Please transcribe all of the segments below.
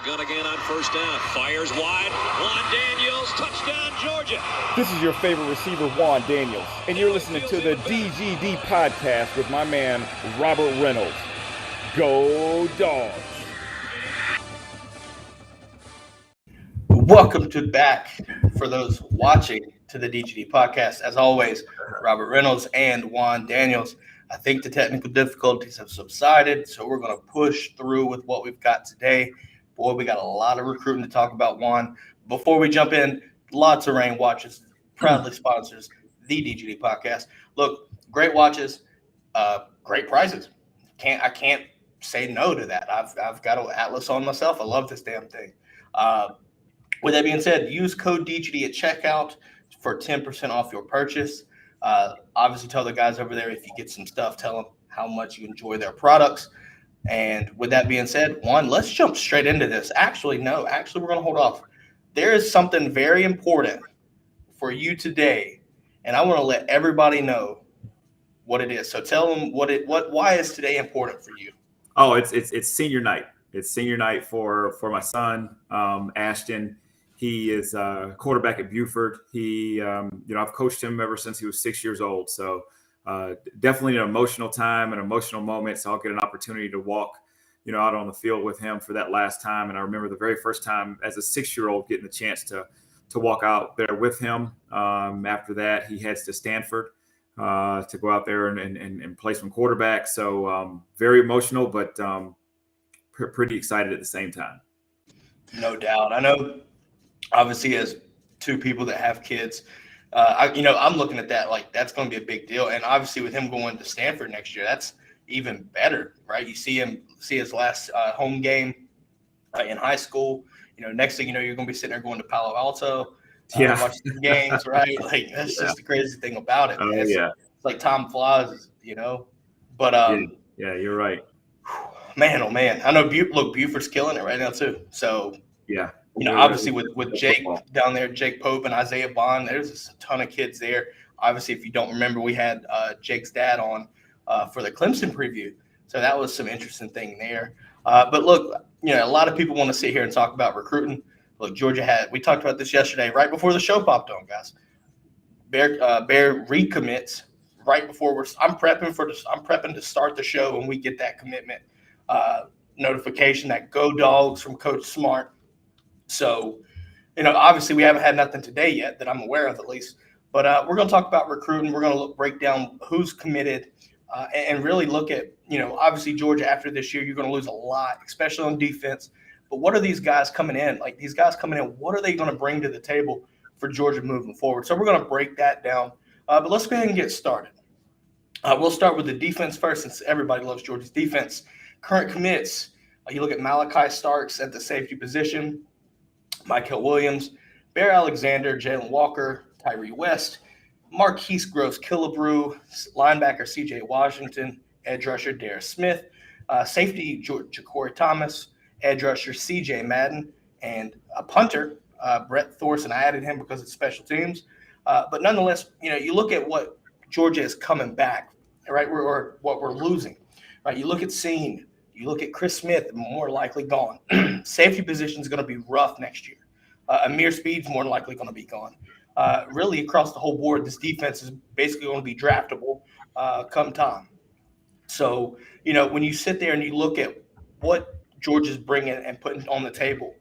gun again on first down. Fires wide. Juan Daniels, touchdown, Georgia. This is your favorite receiver, Juan Daniels, and you're listening to the DGD Podcast with my man, Robert Reynolds. Go Dogs! Welcome back for those watching to the DGD Podcast. As always, Robert Reynolds and Juan Daniels. I think the technical difficulties have subsided, so we're going to push through with what we've got today. Boy, we got a lot of recruiting to talk about, Juan. Before we jump in, Lots of Rain Watches proudly sponsors the DGD Podcast. Look, great watches, great prices. I can't say no to that. I've got an Atlas on myself. I love this damn thing. With that being said, use code DGD at checkout for 10% off your purchase. Obviously, tell the guys over there if you get some stuff, tell them how much you enjoy their products. And with that being said, Juan, let's jump straight into this. Actually, we're going to hold off. There is something very important for you today, and I want to let everybody know what it is. So tell them why is today important for you? Oh, it's senior night. It's senior night for my son, Ashton. He is a quarterback at Buford. I've coached him ever since he was 6 years old. So definitely an emotional time, an emotional moment. So I'll get an opportunity to walk, out on the field with him for that last time. And I remember the very first time as a 6-year-old getting the chance to walk out there with him. After that, he heads to Stanford to go out there and play some quarterback. So very emotional, but pretty excited at the same time. No doubt. I know. Obviously, as two people that have kids, I'm looking at that like that's going to be a big deal. And obviously, with him going to Stanford next year, that's even better, right? You see his last home game in high school. Next thing you know, you're going to be sitting there going to Palo Alto, watching the games, right? Like that's just the crazy thing about it. Oh, it's like time flies, But yeah, you're right. Man, oh man, I know. Buford's killing it right now too. So yeah. Obviously with Jake down there, Jake Pope and Isaiah Bond, there's just a ton of kids there. Obviously, if you don't remember, we had Jake's dad on for the Clemson preview. So that was some interesting thing there. But look, a lot of people want to sit here and talk about recruiting. Look, we talked about this yesterday, right before the show popped on, guys. Bear recommits right before I'm prepping to start the show when we get that commitment notification, that Go Dogs from Coach Smart. So, obviously we haven't had nothing today yet that I'm aware of at least, but we're going to talk about recruiting. We're going to break down who's committed and really look at, obviously Georgia after this year, you're going to lose a lot, especially on defense. But what are these guys coming in? Like these guys coming in, what are they going to bring to the table for Georgia moving forward? So we're going to break that down. But let's go ahead and get started. We'll start with the defense first since everybody loves Georgia's defense. Current commits, you look at Malachi Starks at the safety position, Michael Williams, Bear Alexander, Jalen Walker, Tyree West, Marquise Groves-Killebrew, linebacker C.J. Washington, edge rusher Darius Smith, safety Ja'Cory Thomas, edge rusher C.J. Madden, and a punter, Brett Thorson. I added him because it's special teams. But nonetheless, you look at what Georgia is coming back, right, or what we're losing. Right, you look at Scene, you look at Chris Smith, more likely gone. Safety position is going to be rough next year. Amir Speed's more than likely going to be gone. Really, across the whole board, this defense is basically going to be draftable come time. So, when you sit there and you look at what Georgia's bringing and putting on the table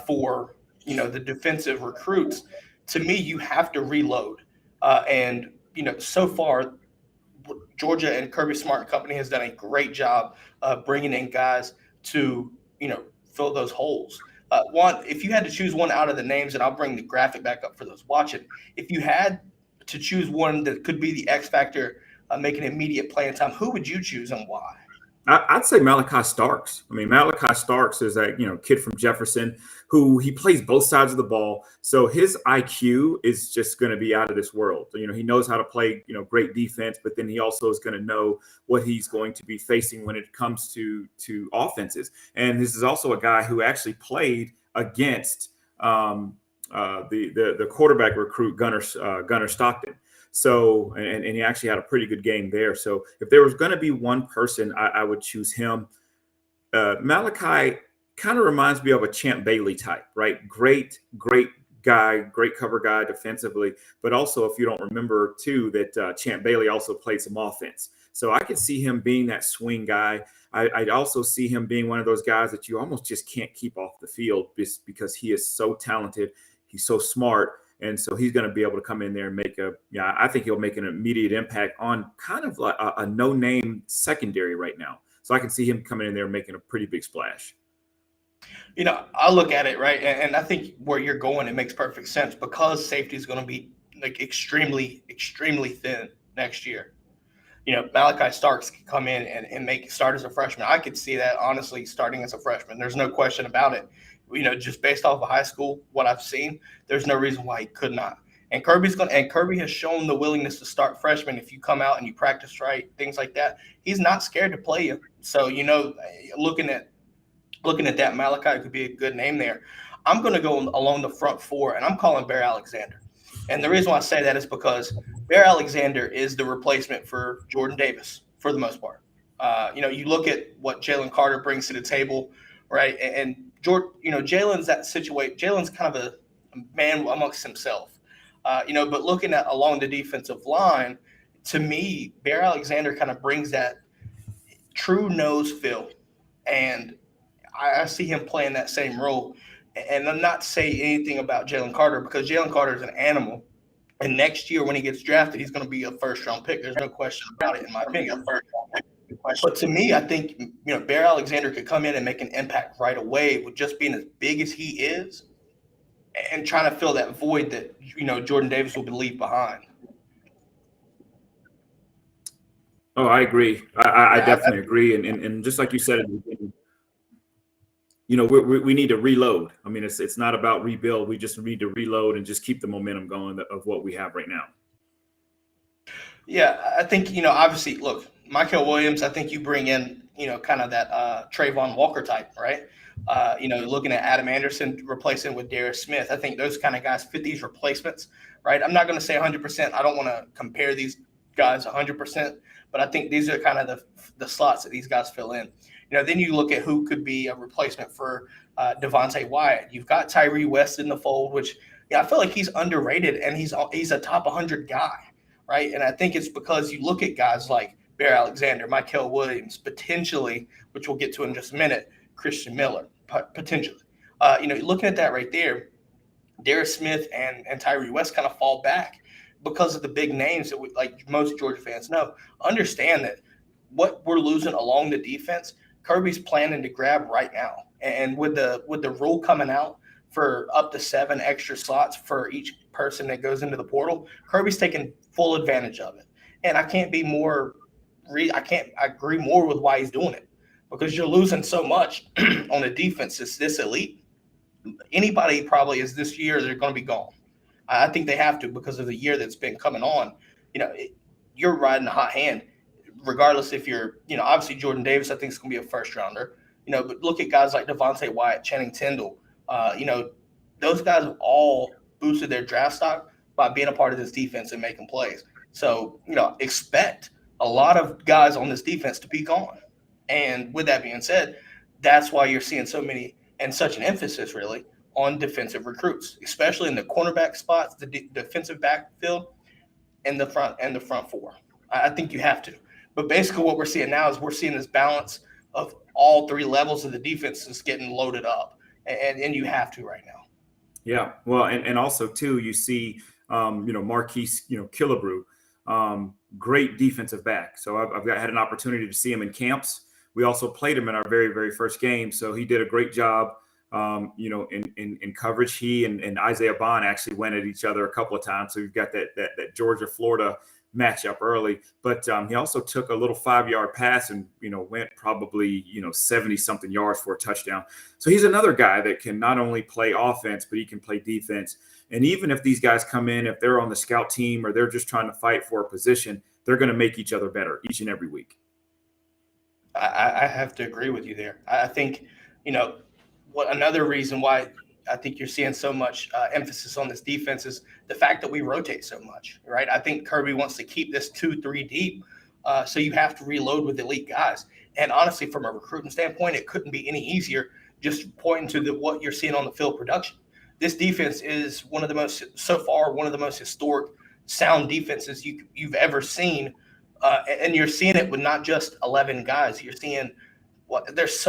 for, the defensive recruits, to me, you have to reload. And so far, Georgia and Kirby Smart and Company has done a great job bringing in guys to, fill those holes. Juan, if you had to choose one out of the names, and I'll bring the graphic back up for those watching, if you had to choose one that could be the X factor, making immediate playing time, who would you choose and why? I'd say Malachi Starks. I mean, Malachi Starks is a kid from Jefferson who he plays both sides of the ball. So his IQ is just going to be out of this world. He knows how to play, great defense, but then he also is going to know what he's going to be facing when it comes to offenses. And this is also a guy who actually played against the quarterback recruit Gunnar Stockton. So, and he actually had a pretty good game there. So if there was going to be one person, I would choose him. Malachi kind of reminds me of a Champ Bailey type, right? Great guy, great cover guy defensively, but also, if you don't remember too, that Champ Bailey also played some offense. So I could see him being that swing guy. I'd also see him being one of those guys that you almost just can't keep off the field just because he is so talented. He's so smart. And so he's going to be able to come in there and I think he'll make an immediate impact on kind of like a no-name secondary right now. So I can see him coming in there and making a pretty big splash. I look at it, right, and I think where you're going, it makes perfect sense because safety is going to be like extremely, extremely thin next year. Malachi Starks can come in and start as a freshman. I could see that, honestly, starting as a freshman. There's no question about it. Just based off of high school, what I've seen, there's no reason why he could not. And Kirby has shown the willingness to start freshmen. If you come out and you practice right, things like that, he's not scared to play you. So, looking at that, Malachi could be a good name there. I'm going to go along the front four, and I'm calling Bear Alexander. And the reason why I say that is because Bear Alexander is the replacement for Jordan Davis for the most part. You look at what Jalen Carter brings to the table, right? And Jalen's that situation. Jalen's kind of a man amongst himself, but looking at along the defensive line, to me, Bear Alexander kind of brings that true nose feel, and I see him playing that same role. And I'm not saying anything about Jalen Carter because Jalen Carter is an animal. And next year when he gets drafted, he's going to be a first-round pick. There's no question about it, in my opinion. But to me, I think Bear Alexander could come in and make an impact right away with just being as big as he is and trying to fill that void that Jordan Davis will leave behind. Oh, I agree. I definitely agree. And just like you said at the beginning, we need to reload. I mean, it's not about rebuild. We just need to reload and just keep the momentum going of what we have right now. Yeah, I think, obviously, look, Michael Williams, I think you bring in, kind of that Trayvon Walker type, right? Looking at Adam Anderson replacing with Darius Smith. I think those kind of guys fit these replacements, right? I'm not going to say 100%. I don't want to compare these guys 100%, but I think these are kind of the slots that these guys fill in. Then you look at who could be a replacement for Devontae Wyatt. You've got Tyree West in the fold, which I feel like he's underrated, and he's a top 100 guy, right? And I think it's because you look at guys like Bear Alexander, Michael Williams, potentially, which we'll get to in just a minute, Christian Miller, potentially. Looking at that right there, Darius Smith and Tyree West kind of fall back because of the big names that like most Georgia fans know. Understand that what we're losing along the defense, Kirby's planning to grab right now. And with the rule coming out for up to 7 extra slots for each person that goes into the portal, Kirby's taking full advantage of it. And I can't agree more with why he's doing it, because you're losing so much on the defense. It's this elite. Anybody probably is this year, they're going to be gone. I think they have to because of the year that's been coming on. You're riding a hot hand. Regardless if you're, obviously Jordan Davis, I think is going to be a first rounder, but look at guys like Devontae Wyatt, Channing Tindall, those guys have all boosted their draft stock by being a part of this defense and making plays. So, expect a lot of guys on this defense to be gone. And with that being said, that's why you're seeing so many and such an emphasis really on defensive recruits, especially in the cornerback spots, the defensive backfield, and the front four. I think you have to. But basically what we're seeing now is we're seeing this balance of all 3 levels of the defense is getting loaded up. And you have to right now. Yeah. Well, and also, too, you see, Marquise, Killebrew, great defensive back. So I've had an opportunity to see him in camps. We also played him in our very, very first game. So he did a great job, in coverage. He and Isaiah Bond actually went at each other a couple of times. So you've got that Georgia-Florida matchup early, but he also took a little 5-yard pass and went probably 70-something yards for a touchdown. So he's another guy that can not only play offense, but he can play defense. And even if these guys come in, if they're on the scout team or they're just trying to fight for a position, they're going to make each other better each and every week. I have to agree with you there. I think what another reason why I think you're seeing so much emphasis on this defense is the fact that we rotate so much, right? I think Kirby wants to keep this 2-3 deep, so you have to reload with elite guys. And honestly, from a recruiting standpoint, it couldn't be any easier just pointing to what you're seeing on the field production. This defense is one of the most historic sound defenses you've ever seen. And you're seeing it with not just 11 guys. You're seeing there's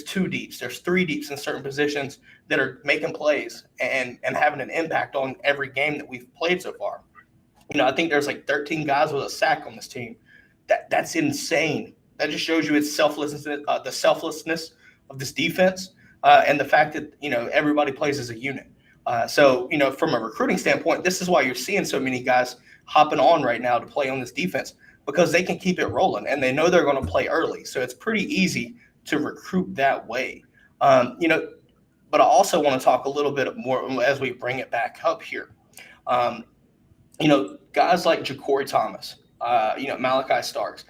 two deeps, there's three deeps in certain positions that are making plays and having an impact on every game that we've played so far. I think there's like 13 guys with a sack on this team. That's insane. That just shows you its selflessness, the selflessness of this defense, and the fact that everybody plays as a unit. So from a recruiting standpoint, this is why you're seeing so many guys hopping on right now to play on this defense, because they can keep it rolling and they know they're going to play early. So it's pretty easy to recruit that way. But I also want to talk a little bit more as we bring it back up here. Guys like Ja'Cory Thomas, Malachi Starks,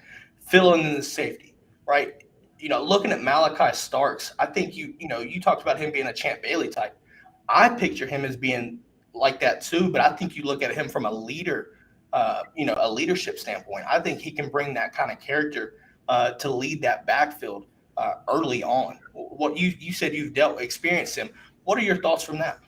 filling in the safety, right? Looking at Malachi Starks, I think you talked about him being a Champ Bailey type. I picture him as being like that too, but I think you look at him from a leadership standpoint. I think he can bring that kind of character to lead that backfield early on. What you said you've experienced him. What are your thoughts from that?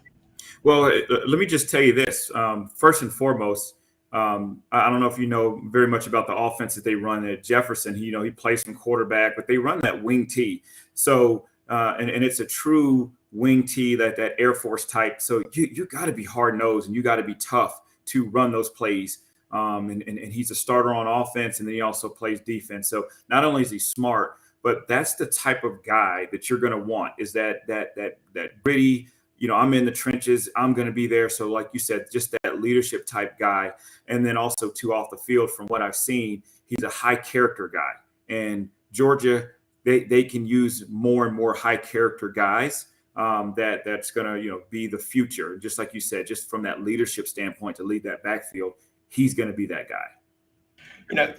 Well, let me just tell you this. First and foremost, I don't know if you know very much about the offense that they run at Jefferson. He plays some quarterback, but they run that wing T. So, and it's a true wing T, that Air Force type. So you got to be hard nosed and you got to be tough to run those plays. And he's a starter on offense, and then he also plays defense. So not only is he smart, but that's the type of guy that you're going to want, is that gritty, I'm in the trenches, I'm going to be there. So like you said, just that leadership type guy. And then also too, off the field, from what I've seen, he's a high character guy. And Georgia, they can use more and more high character guys that's going to, be the future. Just like you said, just from that leadership standpoint to lead that backfield, he's going to be that guy.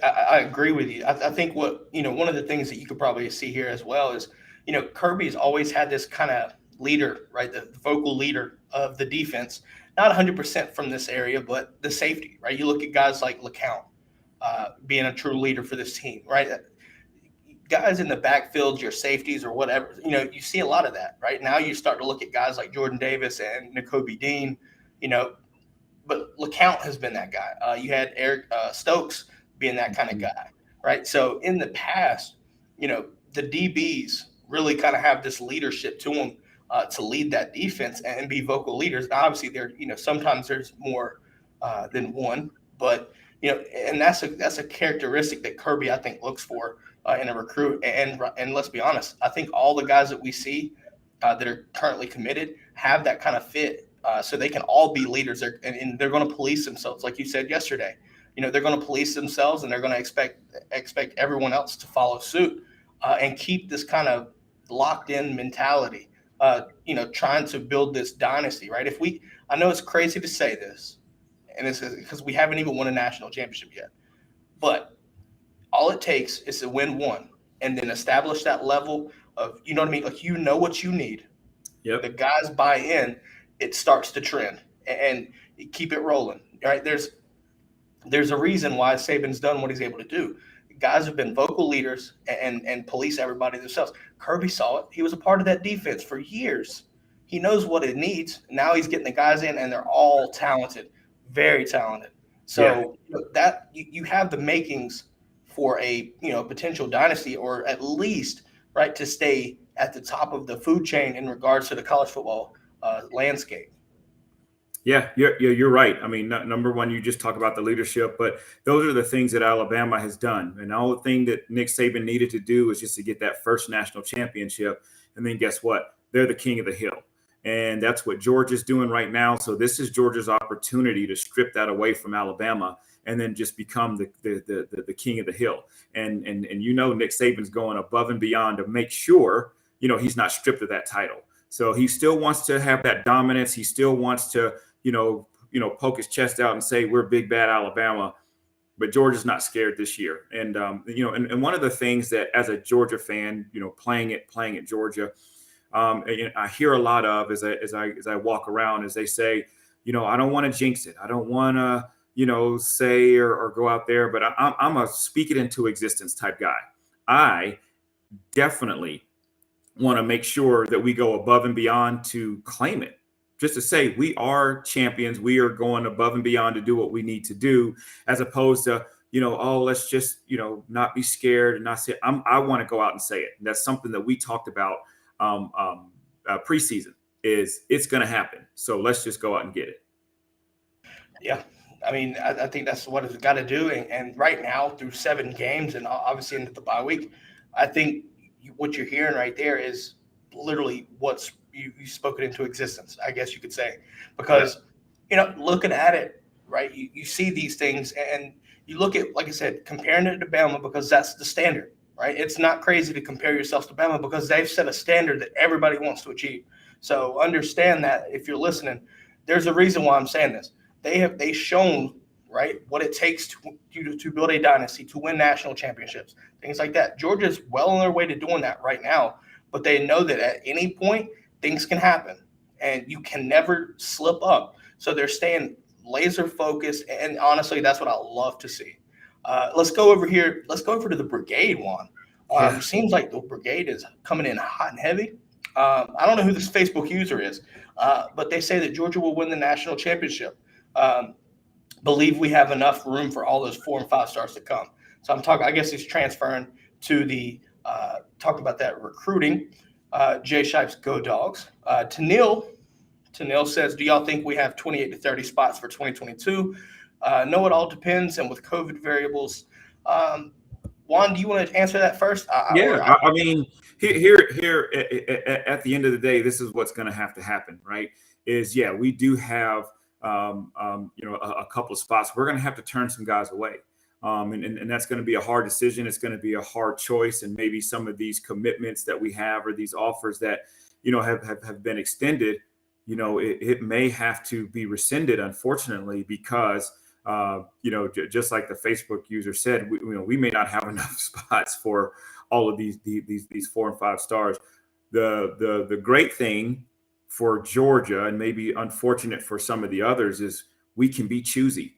I agree with you. I think one of the things that you could probably see here as well is, Kirby's always had this kind of leader, right? The vocal leader of the defense, not 100% from this area, but the safety, right? You look at guys like LeCount being a true leader for this team, right? Guys in the backfield, your safeties or whatever, you see a lot of that, right? Now you start to look at guys like Jordan Davis and Nakobe Dean, but LeCount has been that guy. You had Eric Stokes being that kind of guy, right? So in the past, the DBs really kind of have this leadership to them to lead that defense and be vocal leaders. Now, obviously, sometimes there's more than one, but and that's a characteristic that Kirby, I think, looks for in a recruit. And let's be honest, I think all the guys that we see that are currently committed have that kind of fit. So they can all be leaders, and they're going to police themselves, like you said yesterday. They're going to police themselves, and they're going to expect everyone else to follow suit and keep this kind of locked-in mentality. Trying to build this dynasty, right? I know it's crazy to say this, and it's because we haven't even won a national championship yet, but all it takes is to win one, and then establish that level of, what I mean? Like, what you need. Yep. The guys buy in. It starts to trend and keep it rolling, right? There's a reason why Saban's done what he's able to do. Guys have been vocal leaders and police everybody themselves. Kirby saw it. He was a part of that defense for years. He knows what it needs. Now he's getting the guys in, and they're all talented, very talented. So that you have the makings for a potential dynasty, or at least right to stay at the top of the food chain in regards to the college football landscape. Yeah, you're right. I mean, number one, you just talk about the leadership, but those are the things that Alabama has done. And the only thing that Nick Saban needed to do was just to get that first national championship. And then guess what? They're the king of the hill. And that's what Georgia's doing right now. So this is Georgia's opportunity to strip that away from Alabama and then just become the king of the hill. And Nick Saban's going above and beyond to make sure, he's not stripped of that title. So he still wants to have that dominance. He still wants to, poke his chest out and say, we're big, bad Alabama. But Georgia's not scared this year. And, and one of the things that as a Georgia fan, playing at Georgia, I hear a lot of as I walk around, as they say, I don't want to jinx it. I don't want to, say or go out there, but I'm a speak it into existence type guy. I definitely want to make sure that we go above and beyond to claim it. Just to say we are champions, we are going above and beyond to do what we need to do, as opposed to, oh, let's just, not be scared and not say I want to go out and say it. And that's something that we talked about preseason. Is it's going to happen. So let's just go out and get it. Yeah. I mean, I think that's what it's got to do. And right now, through 7 games and obviously into the bye week, I think what you're hearing right there is literally what's you spoken into existence, I guess you could say. Because, looking at it, right, you see these things and you look at, like I said, comparing it to Bama because that's the standard, right? It's not crazy to compare yourselves to Bama because they've set a standard that everybody wants to achieve. So understand that if you're listening, there's a reason why I'm saying this. They've shown, right, what it takes to build a dynasty, to win national championships, things like that. Georgia's well on their way to doing that right now, but they know that at any point things can happen and you can never slip up. So they're staying laser focused, and honestly, that's what I love to see. Let's go over here. Let's go over to the brigade, Juan. Seems like the brigade is coming in hot and heavy. I don't know who this Facebook user is, but they say that Georgia will win the national championship. Believe we have enough room for all those 4 and 5 stars to come. So I'm talking, I guess he's transferring to the talk about that recruiting. Jay Shipes, go Dogs. Tanil says, do y'all think we have 28 to 30 spots for 2022? No, it all depends. And with COVID variables, Juan, do you want to answer that first? I mean, here at the end of the day, this is what's going to have to happen, right? We do have, a couple of spots. We're going to have to turn some guys away. And that's going to be a hard decision. It's going to be a hard choice. And maybe some of these commitments that we have or these offers that, have been extended, it may have to be rescinded, unfortunately, because just like the Facebook user said, we may not have enough spots for all of these 4 and 5 stars. The great thing for Georgia, and maybe unfortunate for some of the others, is we can be choosy.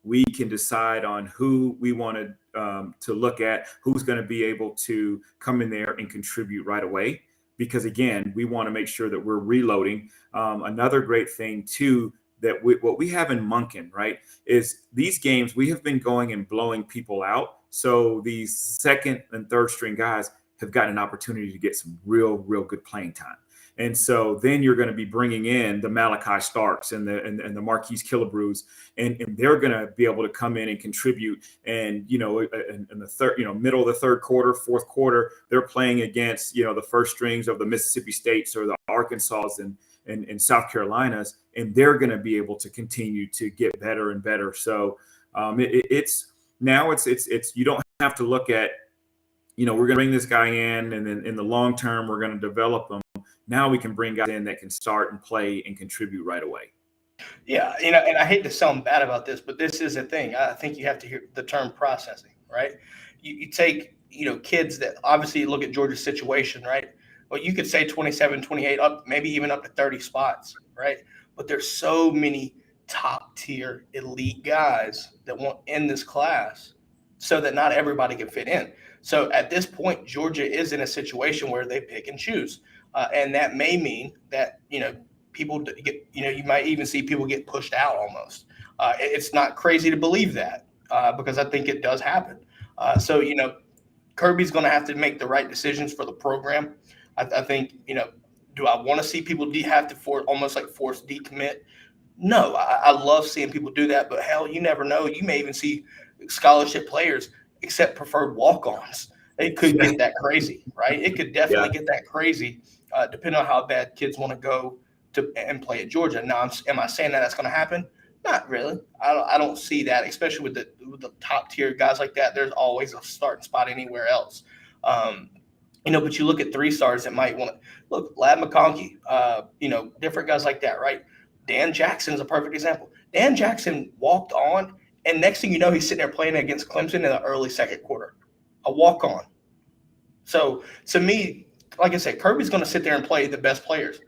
We can decide on who we want to look at, who's going to be able to come in there and contribute right away. Because again, we want to make sure that we're reloading. Another great thing too, that what we have in Monken, right, is these games we have been going and blowing people out. So these 2nd and 3rd string guys have gotten an opportunity to get some real good playing time. And so then you're going to be bringing in the Malachi Starks and the Marquise Killebrews, and they're going to be able to come in and contribute. And, in the third, middle of the 3rd quarter, 4th quarter, they're playing against, the 1st strings of the Mississippi States or the Arkansas and South Carolinas, and they're going to be able to continue to get better and better. So it's you don't have to look at, we're going to bring this guy in, and then in the long term, we're going to develop them. Now we can bring guys in that can start and play and contribute right away. Yeah, and I hate to sound bad about this, but this is a thing. I think you have to hear the term processing, right? You take, kids that obviously look at Georgia's situation, right? Well, you could say 27, 28, up, maybe even up to 30 spots, right? But there's so many top-tier elite guys that want in this class so that not everybody can fit in. So at this point, Georgia is in a situation where they pick and choose. And that may mean that, people get, you might even see people get pushed out almost. It's not crazy to believe that because I think it does happen. So Kirby's going to have to make the right decisions for the program. I think, do I want to see people have to almost like force decommit? No, I love seeing people do that. But hell, you never know. You may even see scholarship players accept preferred walk-ons. It could get that crazy, right? It could definitely get that crazy. Depending on how bad kids want to go to and play at Georgia. Now, am I saying that that's going to happen? Not really. I don't see that, especially with the top tier guys like that. There's always a starting spot anywhere else. But you look at 3 stars that might want to look. Lad McConkey, different guys like that, right? Dan Jackson is a perfect example. Dan Jackson walked on, and next thing you know, he's sitting there playing against Clemson in the early 2nd quarter. A walk on. So to me, like I said, Kirby's going to sit there and play the best players,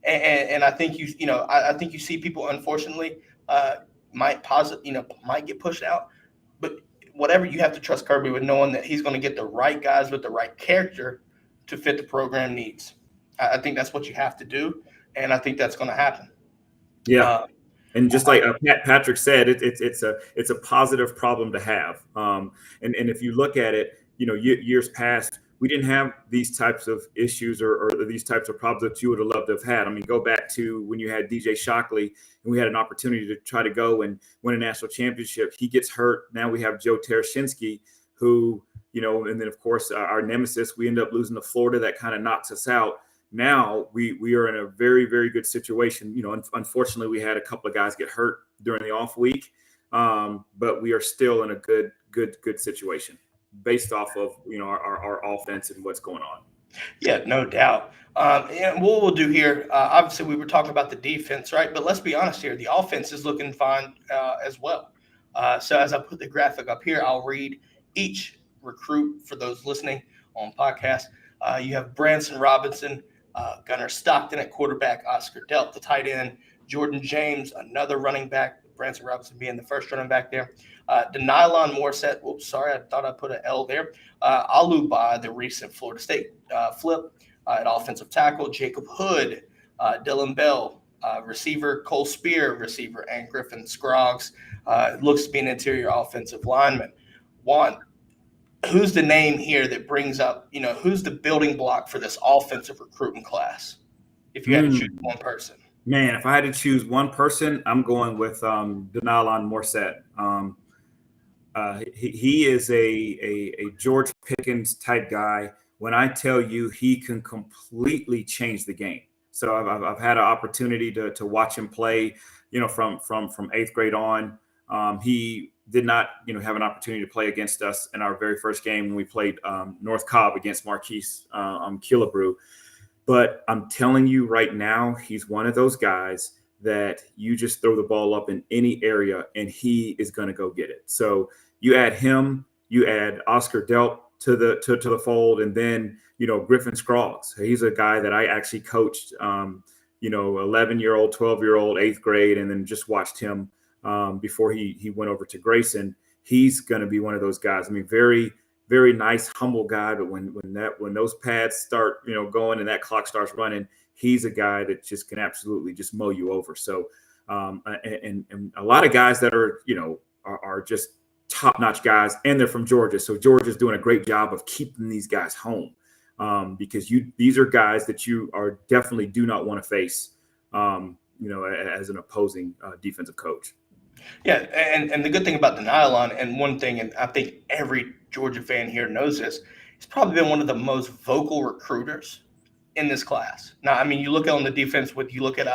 and I think I think you see people unfortunately might get pushed out, but whatever, you have to trust Kirby with knowing that he's going to get the right guys with the right character to fit the program needs. I think that's what you have to do, and I think that's going to happen. Yeah. And just like Patrick said, it's a positive problem to have. And if you look at it, years past, we didn't have these types of issues or these types of problems that you would have loved to have had. I mean, go back to when you had DJ Shockley and we had an opportunity to try to go and win a national championship. He gets hurt. Now we have Joe Tereshinski, who, and then, of course, our nemesis, we end up losing to Florida. That kind of knocks us out. Now we are in a very, very good situation. Unfortunately, we had a couple of guys get hurt during the off week, but we are still in a good situation based off of our offense and what's going on. Yeah, no doubt. And what we'll do here, obviously we were talking about the defense, right? But let's be honest here, the offense is looking fine as well. So as I put the graphic up here, I'll read each recruit for those listening on podcast. You have Branson Robinson, Gunnar Stockton at quarterback, Oscar Delp, the tight end, Jordan James, another running back, Branson Robinson being the first running back there. Denylon Morset, whoops, sorry, I thought I put an L there. Aluba, the recent Florida State flip at offensive tackle, Jacob Hood, Dylan Bell, receiver, Cole Spear, receiver, and Griffin Scroggs. Looks to be an interior offensive lineman. Juan, who's the name here that brings up, who's the building block for this offensive recruiting class? If you had to choose one person. Man, if I had to choose one person, I'm going with Denylon Morset. He is a George Pickens type guy. When I tell you, he can completely change the game. So I've had an opportunity to watch him play, from 8th grade on. He did not, have an opportunity to play against us in our very first game when we played North Cobb against Marquise Killebrew. But I'm telling you right now, he's one of those guys that you just throw the ball up in any area and he is going to go get it. So you add him, you add Oscar Delp to the fold, and then, Griffin Scroggs. He's a guy that I actually coached, 11-year-old, 12-year-old, 8th grade, and then just watched him before he went over to Grayson. He's going to be one of those guys. I mean, very, very nice, humble guy. But when those pads start, going and that clock starts running, he's a guy that just can absolutely just mow you over. So, and a lot of guys that are, are just top-notch guys, and they're from Georgia. So Georgia's doing a great job of keeping these guys home because these are guys that you are definitely do not want to face, as an opposing defensive coach. Yeah, and the good thing about the Nylon, and one thing, and I think every Georgia fan here knows this, he's probably been one of the most vocal recruiters in this class. Now, I mean, you look on the defense you look at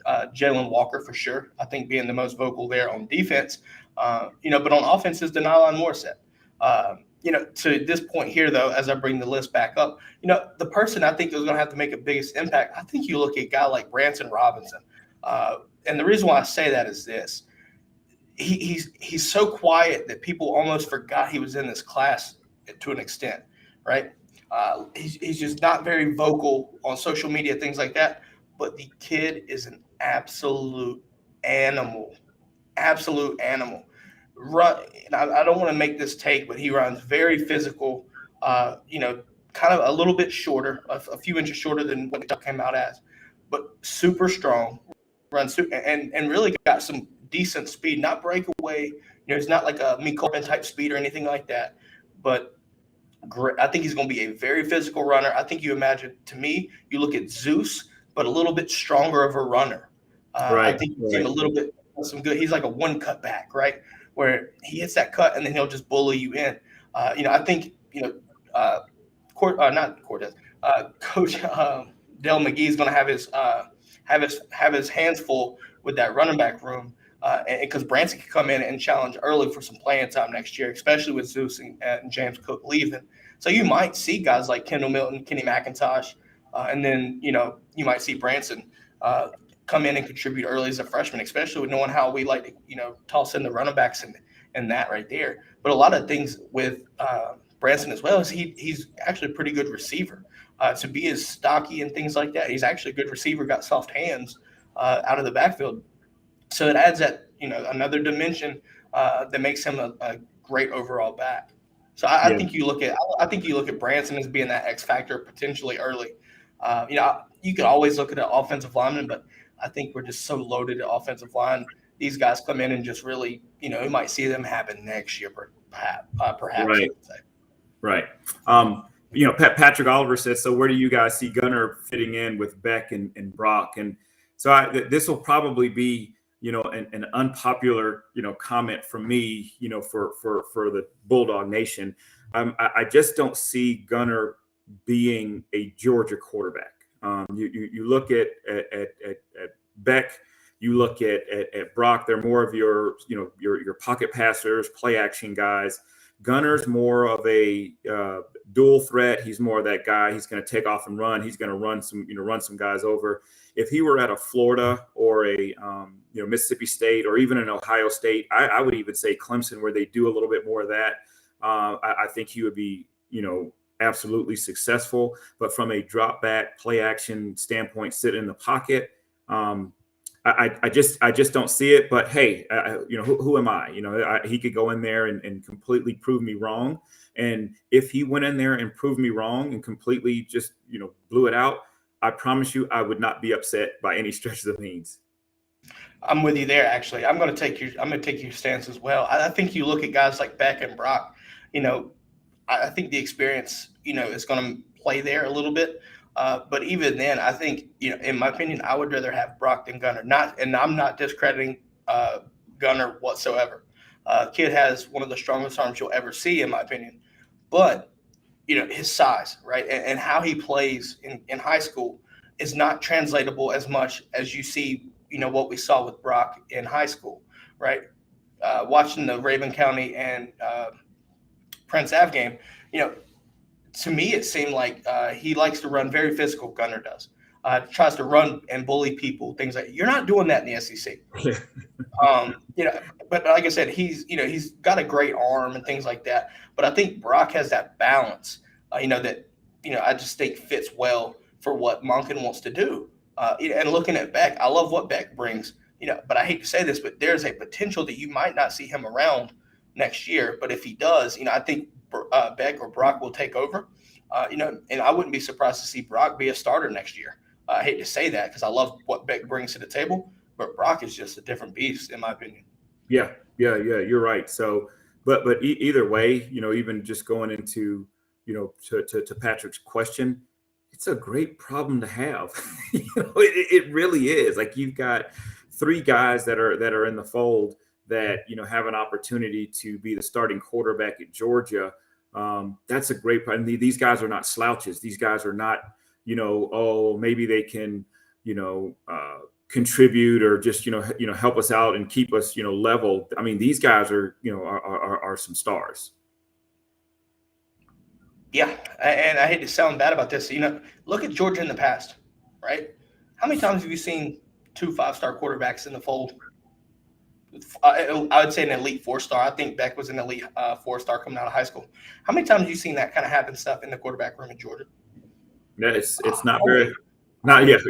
Jalen Walker for sure, I think being the most vocal there on defense, but on offense is the Nylon Morset. To this point here, though, as I bring the list back up, the person I think is going to have to make a biggest impact, I think you look at a guy like Branson Robinson. And the reason why I say that is this. He's so quiet that people almost forgot he was in this class to an extent, right? He's just not very vocal on social media, things like that. But the kid is an absolute animal. Absolute animal. I don't want to make this take, but he runs very physical, kind of a little bit shorter, a few inches shorter than what it came out as, but super strong, runs and really got some decent speed, not breakaway. He's not like a Mee Corbin type speed or anything like that, but great. I think he's going to be a very physical runner. I think you look at Zeus, but a little bit stronger of a runner. Right. I think he's a little bit some good. He's like a one cut back, right? Where he hits that cut and then he'll just bully you in. I think, not Cortez, Coach Del McGee is going to have his hands full with that running back room. Because Branson can come in and challenge early for some playing time next year, especially with Zeus and James Cook leaving. So you might see guys like Kendall Milton, Kenny McIntosh, and then, you might see Branson come in and contribute early as a freshman, especially with knowing how we like to, toss in the running backs and that right there. But a lot of things with Branson as well is he's actually a pretty good receiver. To be as stocky and things like that, he's actually a good receiver, got soft hands out of the backfield. So it adds that, another dimension that makes him a great overall back. So I think you look at Branson as being that X factor potentially early. You could always look at an offensive lineman, but I think we're just so loaded at offensive line. These guys come in and just really, you might see them happen next year, perhaps. Right. I would say. Right. Patrick Oliver said, so where do you guys see Gunner fitting in with Beck and Brock? And so this will probably be, an unpopular, comment from me, for the Bulldog Nation. I just don't see Gunner being a Georgia quarterback. You look at Beck, you look at Brock. They're more of your pocket passers, play action guys. Gunner's more of a dual threat. He's more of that guy. He's going to take off and run. He's going to run some guys over. If he were at a Florida or a Mississippi State or even an Ohio State, I would even say Clemson, where they do a little bit more of that. I think he would be absolutely successful. But from a drop back play action standpoint, sit in the pocket. I just don't see it. But hey, who am I? He could go in there and completely prove me wrong. And if he went in there and proved me wrong and completely just blew it out, I promise you, I would not be upset by any stretch of the means. I'm with you there. Actually, I'm going to take your stance as well. I think you look at guys like Beck and Brock. I think the experience is going to play there a little bit. But even then, I think, in my opinion, I would rather have Brock than Gunner. And I'm not discrediting Gunner whatsoever. Kid has one of the strongest arms you'll ever see, in my opinion. But, his size, right, and how he plays in high school is not translatable as much as you see, what we saw with Brock in high school, right? Watching the Raven County and Prince Ave game, to me, it seemed like he likes to run very physical. Gunner does. Tries to run and bully people, things like that. You're not doing that in the SEC. But like I said, he's got a great arm and things like that. But I think Brock has that balance, that I just think fits well for what Monken wants to do. And looking at Beck, I love what Beck brings. But I hate to say this, but there's a potential that you might not see him around next year. But if he does, I think Beck or Brock will take over. And I wouldn't be surprised to see Brock be a starter next year. I hate to say that because I love what Beck brings to the table, but Brock is just a different beast, in my opinion. Yeah, you're right. So, but either way, even just going into, to Patrick's question, it's a great problem to have. It really is. Like, you've got three guys that are in the fold that, have an opportunity to be the starting quarterback at Georgia. That's a great problem. These guys are not slouches. These guys are not, maybe they can, contribute or just, help us out and keep us, level. I mean, these guys are some stars. Yeah. And I hate to sound bad about this. Look at Georgia in the past, right? How many times have you seen 2 5-star quarterbacks in the fold? I would say an elite 4-star. I think Beck was an elite 4-star coming out of high school. How many times have you seen that kind of happen stuff in the quarterback room in Georgia? Yeah, it's not very – not yet.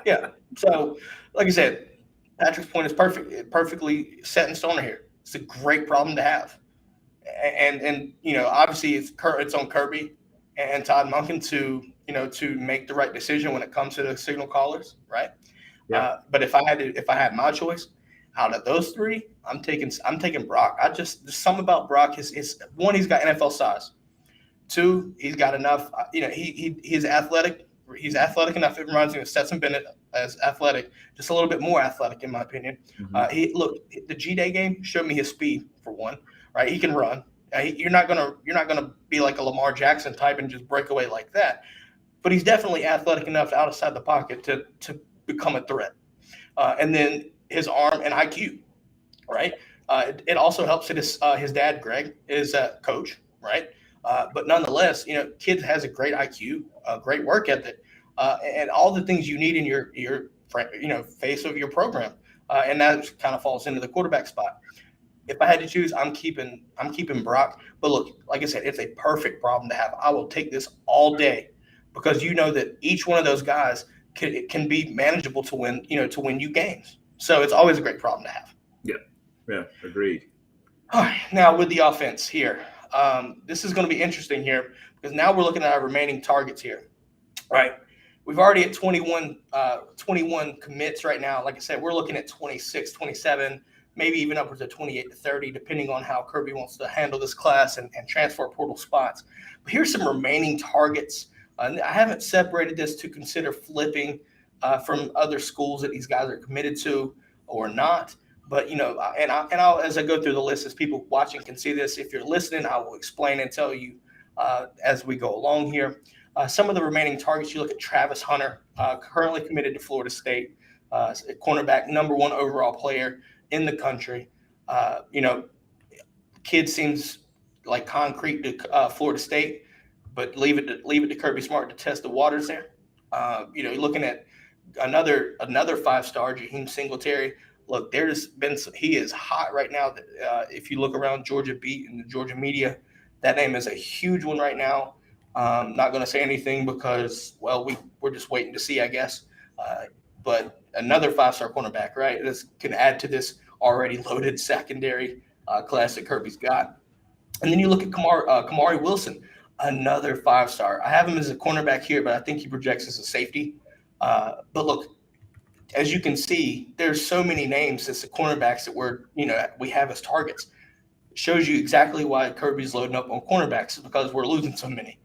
Yeah. So, like I said, Patrick's point is perfect. It's perfectly set in stone here. It's a great problem to have. And obviously it's on Kirby and Todd Monken to make the right decision when it comes to the signal callers, right? Yeah. But if I had my choice, out of those three, I'm taking Brock. There's something about Brock. His one, he's got NFL size. 2, he's got enough. He's athletic. He's athletic enough. It reminds me of Stetson Bennett as athletic, just a little bit more athletic in my opinion. Mm-hmm. The G-Day game showed me his speed for one. Right, he can run. You're not gonna be like a Lamar Jackson type and just break away like that. But he's definitely athletic enough outside the pocket to become a threat. And then his arm and IQ, right? It also helps that his dad, Greg, is a coach, right? But nonetheless, kid has a great IQ, a great work ethic, and all the things you need in your face of your program. And that kind of falls into the quarterback spot. If I had to choose, I'm keeping Brock. But look, like I said, it's a perfect problem to have. I will take this all day because that each one of those guys can be manageable to win you games. So it's always a great problem to have. Yeah, agreed. All right, now with the offense here, this is going to be interesting here because now we're looking at our remaining targets here, right? We've already at 21 commits right now. Like I said, we're looking at 26, 27, maybe even upwards of 28 to 30, depending on how Kirby wants to handle this class and transfer portal spots. But here's some remaining targets. I haven't separated this to consider flipping from other schools that these guys are committed to or not. But, I'll, as I go through the list, as people watching can see this, if you're listening, I will explain and tell you as we go along here. Some of the remaining targets, you look at Travis Hunter, currently committed to Florida State, cornerback, #1 overall player in the country. Kid seems like concrete to Florida State, but leave it to Kirby Smart to test the waters there. You're looking at another 5-star, Jaheim Singletary. Look, there's been he is hot right now. If you look around Georgia beat and the Georgia media, that name is a huge one right now. Not going to say anything because, well, we're just waiting to see, I guess. But another 5-star cornerback, right? This can add to this already loaded secondary class that Kirby's got. And then you look at Kamari Wilson, another 5-star. I have him as a cornerback here, but I think he projects as a safety. But look, as you can see, there's so many names as the cornerbacks that we have as targets. It shows you exactly why Kirby's loading up on cornerbacks, is because we're losing so many.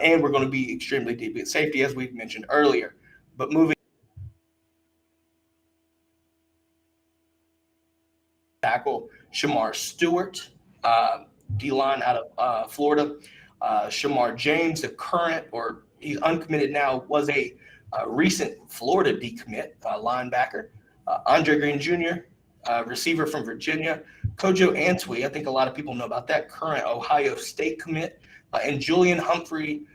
And we're going to be extremely deep at safety, as we mentioned earlier. But moving tackle, Shamar Stewart, D-line out of Florida. Shamar James, the current, or he's uncommitted now, was a recent Florida decommit, linebacker. Andre Green Jr., receiver from Virginia. Kojo Antwi, I think a lot of people know about that, current Ohio State commit. And Julian Humphrey,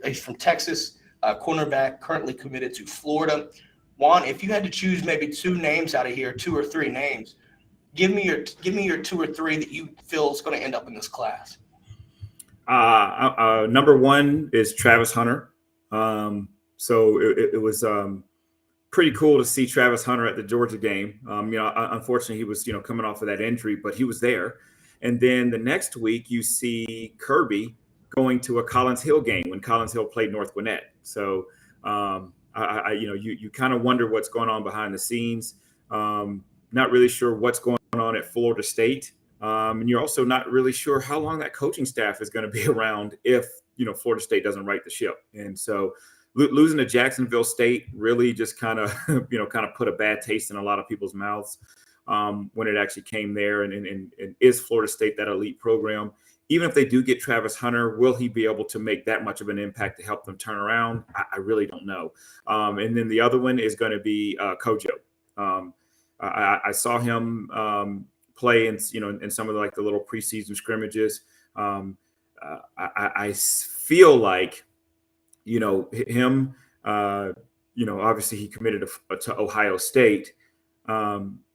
he's from Texas, cornerback, currently committed to Florida. Juan, if you had to choose maybe 2 names out of here, 2 or 3 names, give me your 2 or 3 that you feel is going to end up in this class. #1 is Travis Hunter. So it was pretty cool to see Travis Hunter at the Georgia game. Unfortunately, he was coming off of that injury, but he was there. And then the next week, you see Kirby going to a Collins Hill game when Collins Hill played North Gwinnett. So, you kind of wonder what's going on behind the scenes. Not really sure what's going on at Florida State. And you're also not really sure how long that coaching staff is going to be around if, Florida State doesn't right the ship. And so losing to Jacksonville State really just kind of put a bad taste in a lot of people's mouths. When it actually came there, and is Florida State that elite program? Even if they do get Travis Hunter, will he be able to make that much of an impact to help them turn around? I really don't know. And then the other one is going to be Kojo. I saw him play in some of the little preseason scrimmages. I feel like him. Obviously he committed to Ohio State.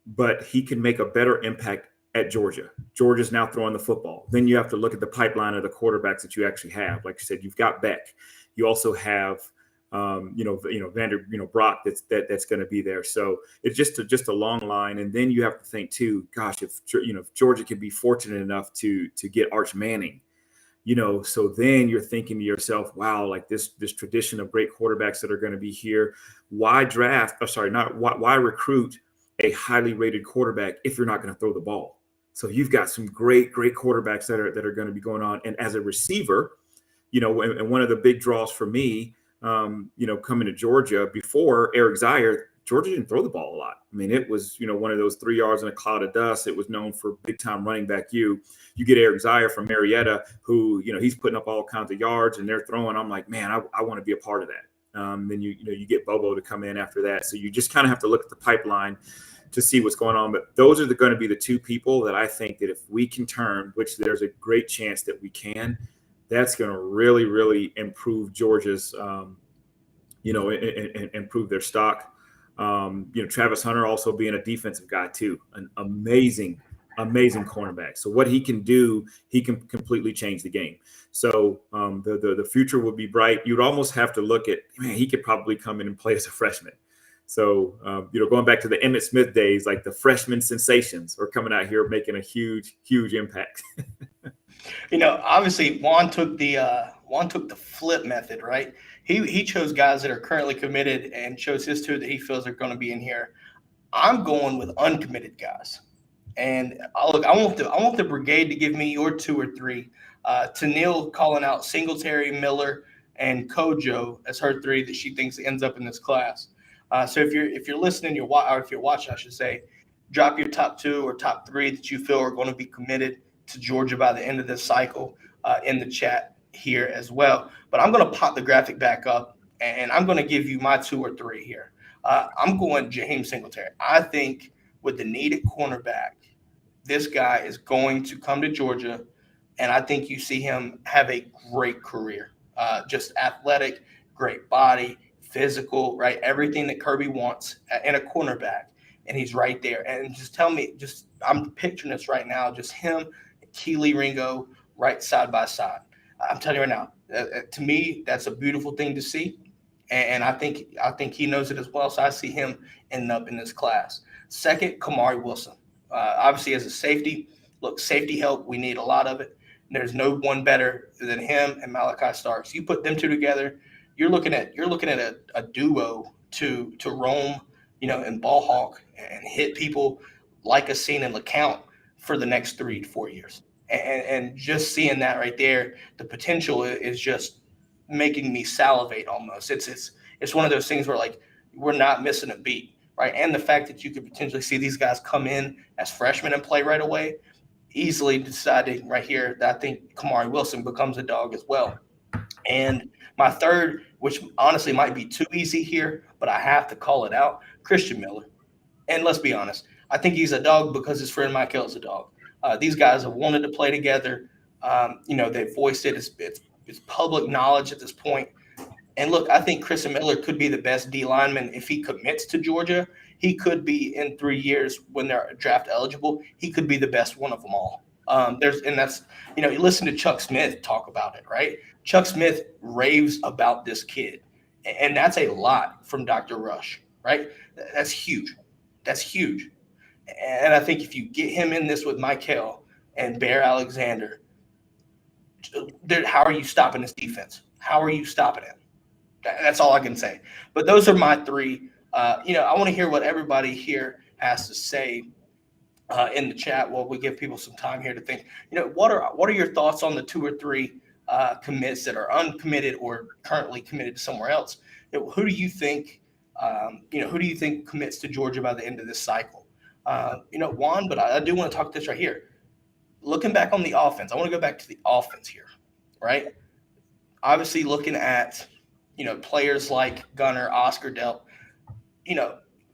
But he can make a better impact at Georgia. Georgia's now throwing the football. Then you have to look at the pipeline of the quarterbacks that you actually have. Like you said, you've got Beck. You also have, Brock that's going to be there. So it's just a long line. And then you have to think too, gosh, if Georgia can be fortunate enough to get Arch Manning, so then you're thinking to yourself, wow, like this tradition of great quarterbacks that are going to be here. Why recruit a highly rated quarterback if you're not going to throw the ball? So you've got some great quarterbacks that are going to be going on. And as a receiver, and one of the big draws for me, coming to Georgia before Eric Zier, Georgia didn't throw the ball a lot. I mean, it was, one of those 3 yards in a cloud of dust. It was known for big time running back. You get Eric Zier from Marietta, who, he's putting up all kinds of yards and they're throwing. I'm like, man, I want to be a part of that. Then you get Bobo to come in after that. So you just kind of have to look at the pipeline to see what's going on. But those are going to be the 2 people that I think that if we can turn, which there's a great chance that we can, that's going to really, really improve Georgia's, improve their stock. Travis Hunter also being a defensive guy too, an amazing cornerback. So what he can do, he can completely change the game. So the future will be bright. You'd almost have to look at, man, he could probably come in and play as a freshman. So, going back to the Emmitt Smith days, like the freshman sensations are coming out here making a huge impact. Obviously Juan took the flip method, right? He chose guys that are currently committed and chose his two that he feels are going to be in here. I'm going with uncommitted guys, and I want the brigade to give me your 2 or 3. Neil calling out Singletary, Miller, and Kojo as her 3 that she thinks ends up in this class. So if you're listening, or if you're watching, I should say, drop your top 2 or top 3 that you feel are going to be committed to Georgia by the end of this cycle in the chat here as well. But I'm going to pop the graphic back up, and I'm going to give you my 2 or 3 here. I'm going Jaheim Singletary. I think with the need at cornerback, this guy is going to come to Georgia, and I think you see him have a great career. Just athletic, great body, physical, right? Everything that Kirby wants in a cornerback, and he's right there. And just tell me, I'm picturing this right now, just him, Keely Ringo, right side by side. I'm telling you right now, to me, that's a beautiful thing to see. And I think he knows it as well. So I see him ending up in this class. Second, Kamari Wilson. Obviously, as a safety, safety help, we need a lot of it. And there's no one better than him and Malachi Starks. You put them 2 together, you're looking at a duo to roam, and ball hawk and hit people like a scene in LeCount for the next 3 to 4 years. And just seeing that right there, the potential is just making me salivate almost. It's one of those things where we're not missing a beat, right? And the fact that you could potentially see these guys come in as freshmen and play right away, easily deciding right here that I think Kamari Wilson becomes a dog as well. And my third, which honestly might be too easy here, but I have to call it out, Christian Miller. And let's be honest, I think he's a dog because his friend Michael's a dog. These guys have wanted to play together. They've voiced it. It's public knowledge at this point. And look, I think Christian Miller could be the best D lineman if he commits to Georgia. He could be in 3 years when they're draft eligible. He could be the best one of them all. You listen to Chuck Smith talk about it, right? Chuck Smith raves about this kid, and that's a lot from Dr. Rush, right? That's huge. That's huge. And I think if you get him in this with Michael and Bear Alexander, how are you stopping this defense? How are you stopping it? That's all I can say. But those are my 3. I want to hear what everybody here has to say in the chat while we give people some time here to think. What are your thoughts on the 2 or 3 commits that are uncommitted or currently committed to somewhere else? Who do you think? Who do you think commits to Georgia by the end of this cycle? Juan, but I do want to talk this right here. Looking back on the offense, I want to go back to the offense here, right? Obviously, looking at players like Gunner, Oscar Delp,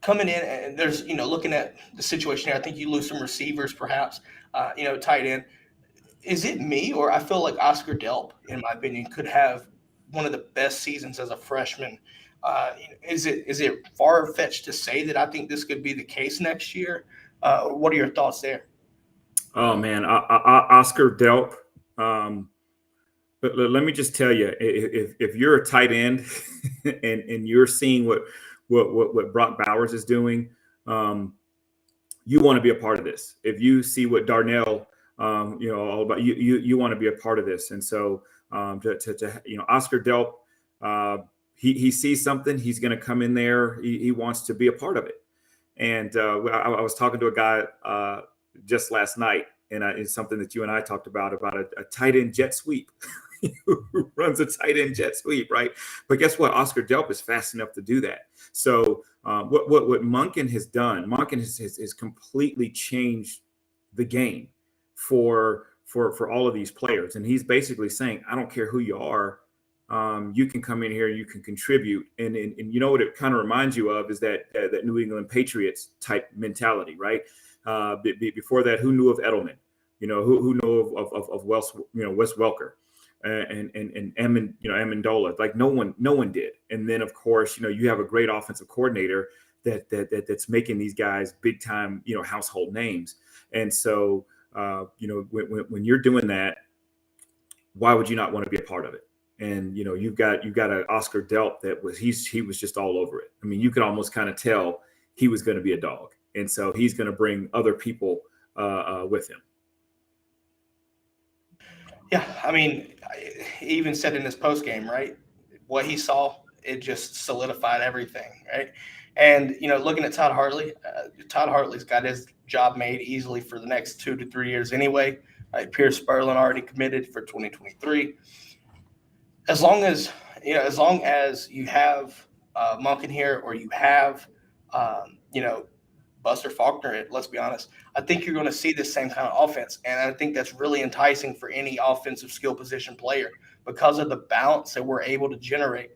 coming in, and there's looking at the situation here. I think you lose some receivers, perhaps, tight end. Is it me, or I feel like Oscar Delp, in my opinion, could have one of the best seasons as a freshman? Is it far-fetched to say that I think this could be the case next year? What are your thoughts there? Oh man, Oscar Delp. But let me just tell you, if you're a tight end and you're seeing what Brock Bowers is doing, you want to be a part of this. If you see what Darnell, all about, you want to be a part of this. And so, Oscar Delp, he sees something, he's going to come in there. He wants to be a part of it. And I was talking to a guy just last night, and it's something that you and I talked about a tight end jet sweep. Who runs a tight end jet sweep, right? But guess what? Oscar Delp is fast enough to do that. So what Monken has done, Monken has completely changed the game for all of these players. And he's basically saying, I don't care who you are, you can come in here, you can contribute. And you know what it kind of reminds you of is that New England Patriots type mentality, right? Before that, who knew of Edelman? Who knew of Wes Welker? And Amendola, like no one did. And then of course, you have a great offensive coordinator that's making these guys big time, household names. And so, when you're doing that, why would you not want to be a part of it? And, you've got an Oscar Delp he was just all over it. I mean, you could almost kind of tell he was going to be a dog. And so he's going to bring other people with him. Yeah, I mean, he even said in his post game, right? What he saw, it just solidified everything, right? And looking at Todd Hartley's got his job made easily for the next 2 to 3 years anyway. Pierce Spurlin already committed for 2023. As long as you have Monk in here, or you have Buster Faulkner, let's be honest, I think you're going to see this same kind of offense. And I think that's really enticing for any offensive skill position player because of the balance that we're able to generate.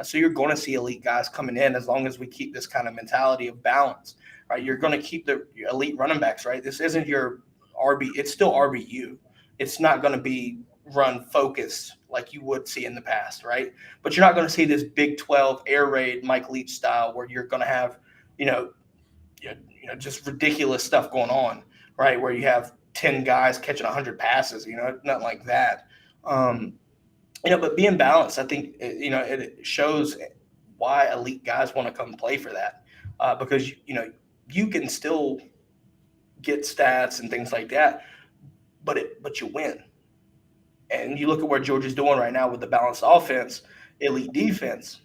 So you're going to see elite guys coming in as long as we keep this kind of mentality of balance, right? You're going to keep the elite running backs, right? This isn't your RB. It's still RBU. It's not going to be run focused like you would see in the past, right? But you're not going to see this Big 12 air raid Mike Leach style where you're going to have, just ridiculous stuff going on, right? Where you have 10 guys catching 100 passes, nothing like that. But being balanced, I think, it shows why elite guys want to come play for that, because, you can still get stats and things like that, but you win. And you look at what Georgia's doing right now with the balanced offense, elite defense,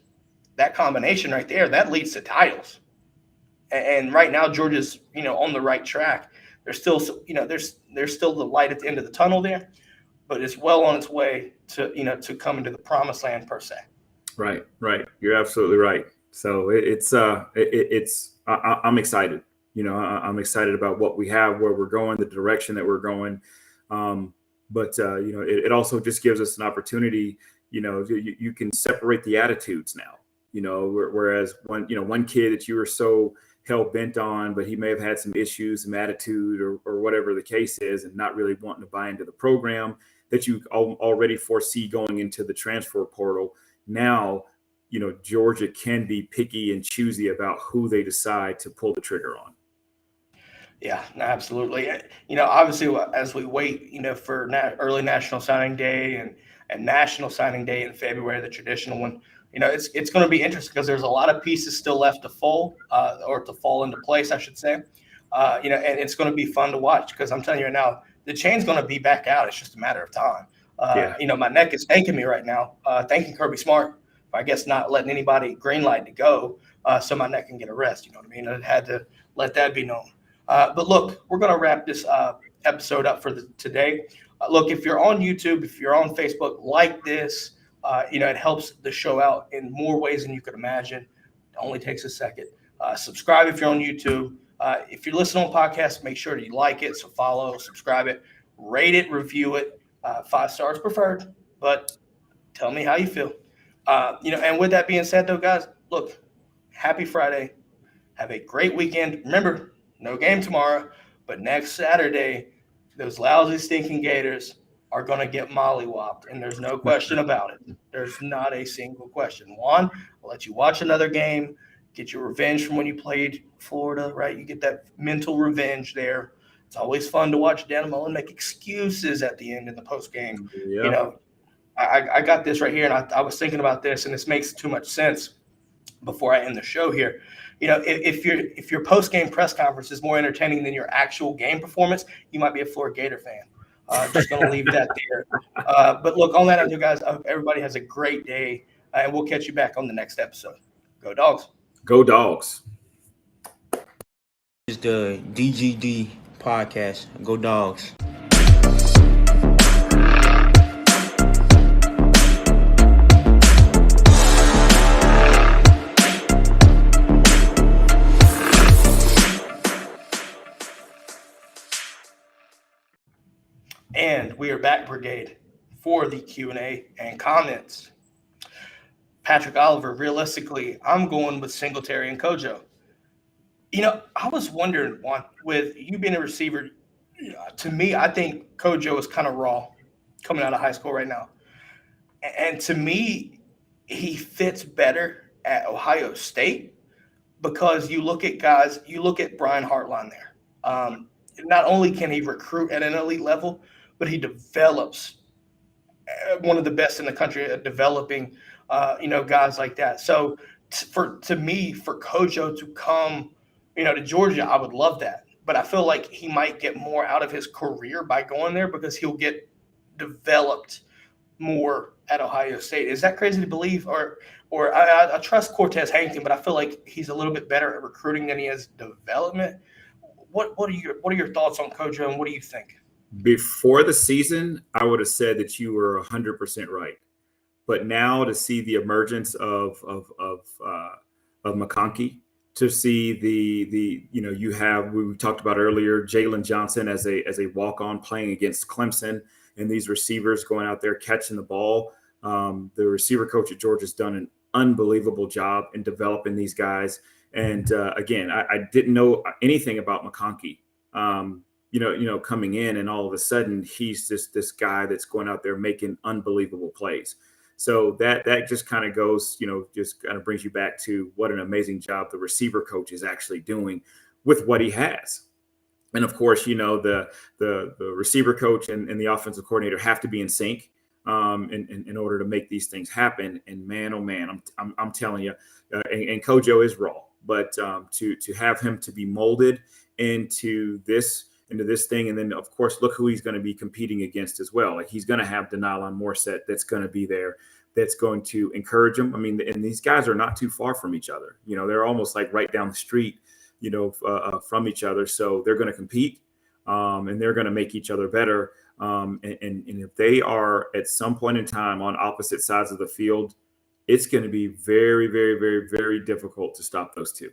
that combination right there, that leads to titles. And right now, Georgia's, on the right track. There's still, there's still the light at the end of the tunnel there, but it's well on its way to, to coming to the promised land per se. Right. You're absolutely right. So I'm excited. I'm excited about what we have, where we're going, the direction that we're going. But it also just gives us an opportunity. You can separate the attitudes now. Whereas one kid that you were so hell bent on, but he may have had some issues, some attitude, or whatever the case is, and not really wanting to buy into the program that you already foresee going into the transfer portal. Now, Georgia can be picky and choosy about who they decide to pull the trigger on. Yeah, absolutely. Obviously, as we wait, for early National Signing Day and National Signing Day in February, the traditional one, it's going to be interesting because there's a lot of pieces still left to fall into place, I should say. And it's going to be fun to watch because I'm telling you right now, the chain's going to be back out. It's just a matter of time. My neck is thanking me right now, thanking Kirby Smart for, I guess, not letting anybody green light to go so my neck can get a rest. You know what I mean? I had to let that be known. But look, we're going to wrap this episode up for today. Look, if you're on YouTube, if you're on Facebook, like this. It helps the show out in more ways than you could imagine. It only takes a second. Subscribe if you're on YouTube. If you're listening on podcasts, make sure that you like it. So follow, subscribe it, rate it, review it. 5 stars preferred, but tell me how you feel. And with that being said, though, guys, look, happy Friday. Have a great weekend. Remember, no game tomorrow, but next Saturday, those lousy, stinking Gators are going to get mollywopped, and there's no question about it. There's not a single question. Juan, I'll let you watch another game, get your revenge from when you played Florida, right? You get that mental revenge there. It's always fun to watch Dan Mullen make excuses at the end in the postgame. Yeah. I got this right here, and I was thinking about this, and this makes too much sense before I end the show here. If your postgame press conference is more entertaining than your actual game performance, you might be a Florida Gator fan. Just going to leave that there. But look, on that note, guys, everybody has a great day, and we'll catch you back on the next episode. Go Dogs. Go Dogs. This is the DGD Podcast. Go Dogs. And we are back, Brigade, for the Q&A and comments. Patrick Oliver, realistically, I'm going with Singletary and Kojo. I was wondering, Juan, with you being a receiver, to me, I think Kojo is kind of raw coming out of high school right now. And to me, he fits better at Ohio State because you look at Brian Hartline there. Not only can he recruit at an elite level, but he develops one of the best in the country at developing, guys like that. So to me, for Kojo to come, to Georgia, I would love that. But I feel like he might get more out of his career by going there because he'll get developed more at Ohio State. Is that crazy to believe? Or I trust Cortez Hankton, but I feel like he's a little bit better at recruiting than he is development. What are your thoughts on Kojo, and what do you think? Before the season, I would have said that you were 100% right. But now to see the emergence of McConkey, to see we talked about earlier, Jalen Johnson as a walk-on playing against Clemson, and these receivers going out there catching the ball. The receiver coach at Georgia's done an unbelievable job in developing these guys. And again, I didn't know anything about McConkey, coming in, and all of a sudden he's just this guy that's going out there making unbelievable plays. So that just kind of goes, just kind of brings you back to what an amazing job the receiver coach is actually doing with what he has. And of course, the receiver coach and the offensive coordinator have to be in sync in order to make these things happen. And man, oh man, I'm telling you, and Kojo is raw, but to have him to be molded into this thing, and then of course look who he's going to be competing against as well. Like, he's going to have Denalon Morset that's going to be there, that's going to encourage him. I mean, and these guys are not too far from each other. They're almost like right down the street, from each other. So they're going to compete, and they're going to make each other better. And if they are at some point in time on opposite sides of the field, it's going to be very, very, very, very difficult to stop those two.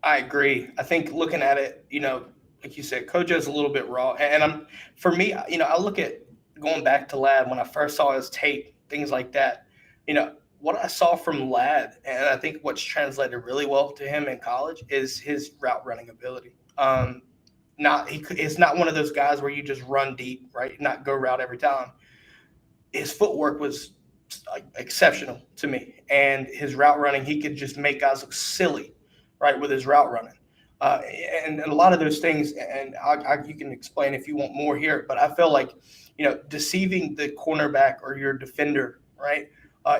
I agree. I think looking at it, like you said, Kojo's a little bit raw. And I look at going back to Ladd when I first saw his tape, things like that. What I saw from Ladd, and I think what's translated really well to him in college, is his route running ability. It's not one of those guys where you just run deep, right? Not go route every time. His footwork was exceptional to me, and his route running, he could just make guys look silly, right, with his route running. And a lot of those things, and you can explain if you want more here, but I feel like, deceiving the cornerback or your defender, right,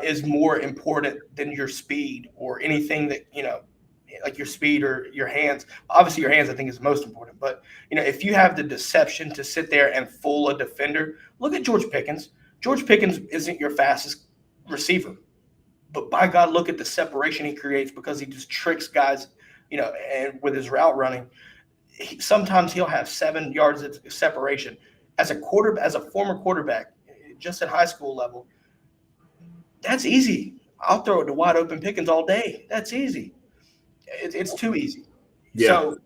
is more important than your speed or anything that, like your speed or your hands. Obviously, your hands, I think, is most important. But, if you have the deception to sit there and fool a defender, look at George Pickens. George Pickens isn't your fastest receiver. But by God, look at the separation he creates, because he just tricks guys, and with his route running. Sometimes he'll have 7 yards of separation. As a former quarterback, just at high school level, that's easy. I'll throw it to wide open Pickens all day. That's easy. It's too easy. Yeah. So,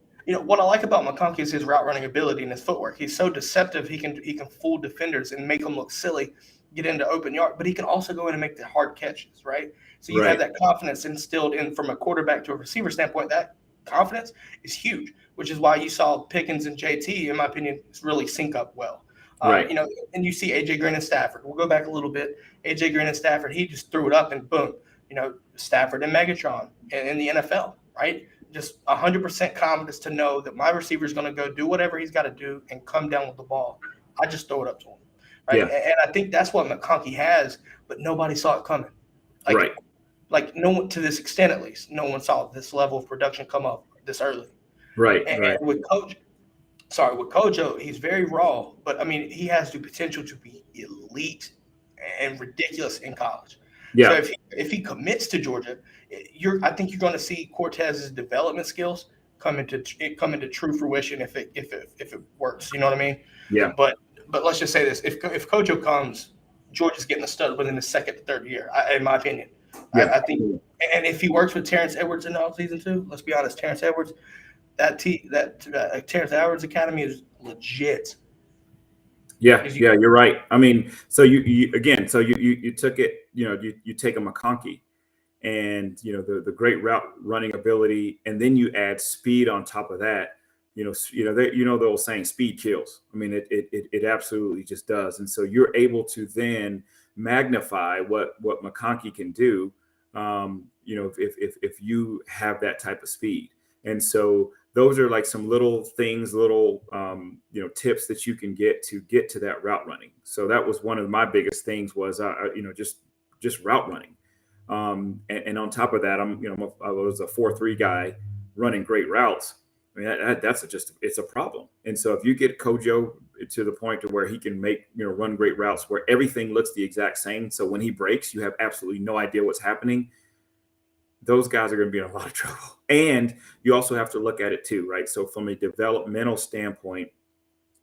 what I like about McConkey is his route running ability and his footwork. He's so deceptive. He can fool defenders and make them look silly, get into open yard, but he can also go in and make the hard catches, right? So you have that confidence instilled in from a quarterback to a receiver standpoint. That confidence is huge, which is why you saw Pickens and JT, in my opinion, really sync up well. Right. And you see AJ Green and Stafford. We'll go back a little bit. AJ Green and Stafford, he just threw it up and boom, Stafford and Megatron in the NFL, right? Just 100% confidence to know that my receiver is going to go do whatever he's got to do and come down with the ball. I just throw it up to him, right? Yeah. And I think that's what McConkey has, but nobody saw it coming. Like no one, to this extent at least, no one saw this level of production come up this early. Right. And with Kojo, he's very raw, but I mean, he has the potential to be elite and ridiculous in college. Yeah. So if he commits to Georgia, I think you're going to see Cortez's development skills come into true fruition if it works. You know what I mean? Yeah. But let's just say this: if Kojo comes, Georgia's getting a stud within the second to third year, in my opinion. Yeah. I think, and if he works with Terrence Edwards in the offseason too, let's be honest, Terrence Edwards, that Terrence Edwards Academy is legit. Yeah, you're right. I mean, so you took it, you take a McConkey and, the great route running ability, and then you add speed on top of that. The old saying, speed kills. I mean, it absolutely just does. And so you're able to then magnify what McConkey can do, if you have that type of speed. And so those are like some little things, tips that you can get to that route running. So that was one of my biggest things was, just route running. And on top of that, I was a 4-3 guy running great routes. I mean, it's a problem. And so if you get Kojo to the point to where he can make, run great routes where everything looks the exact same. So when he breaks, you have absolutely no idea what's happening. Those guys are going to be in a lot of trouble. And you also have to look at it too, right? So from a developmental standpoint,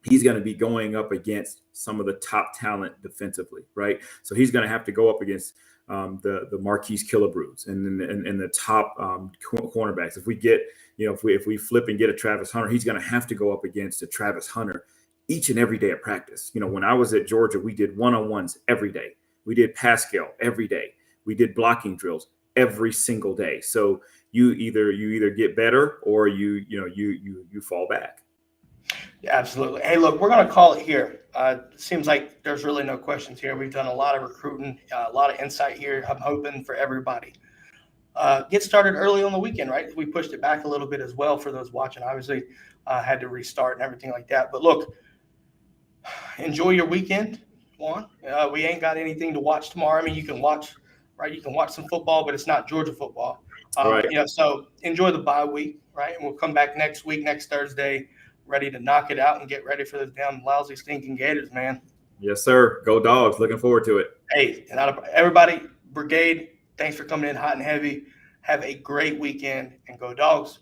he's going to be going up against some of the top talent defensively, right? So he's going to have to go up against the Marquise Killebrews and the top cornerbacks. If we get, if we flip and get a Travis Hunter, he's going to have to go up against a Travis Hunter each and every day at practice. When I was at Georgia, we did one-on-ones every day. We did pass scale every day. We did blocking drills every single day. So you either get better or you fall back. Yeah, absolutely. Hey, look, we're going to call it here. Seems like there's really no questions here. We've done a lot of recruiting, a lot of insight here. I'm hoping for everybody. Get started early on the weekend, right? We pushed it back a little bit as well for those watching. Obviously, had to restart and everything like that. But look, enjoy your weekend, Juan. We ain't got anything to watch tomorrow. I mean, you can watch, right? You can watch some football, but it's not Georgia football. Right. So enjoy the bye week, right? And we'll come back next week, next Thursday, ready to knock it out and get ready for those damn lousy, stinking Gators, man. Yes, sir. Go Dogs. Looking forward to it. Hey, and everybody, Brigade, thanks for coming in hot and heavy. Have a great weekend and go Dogs.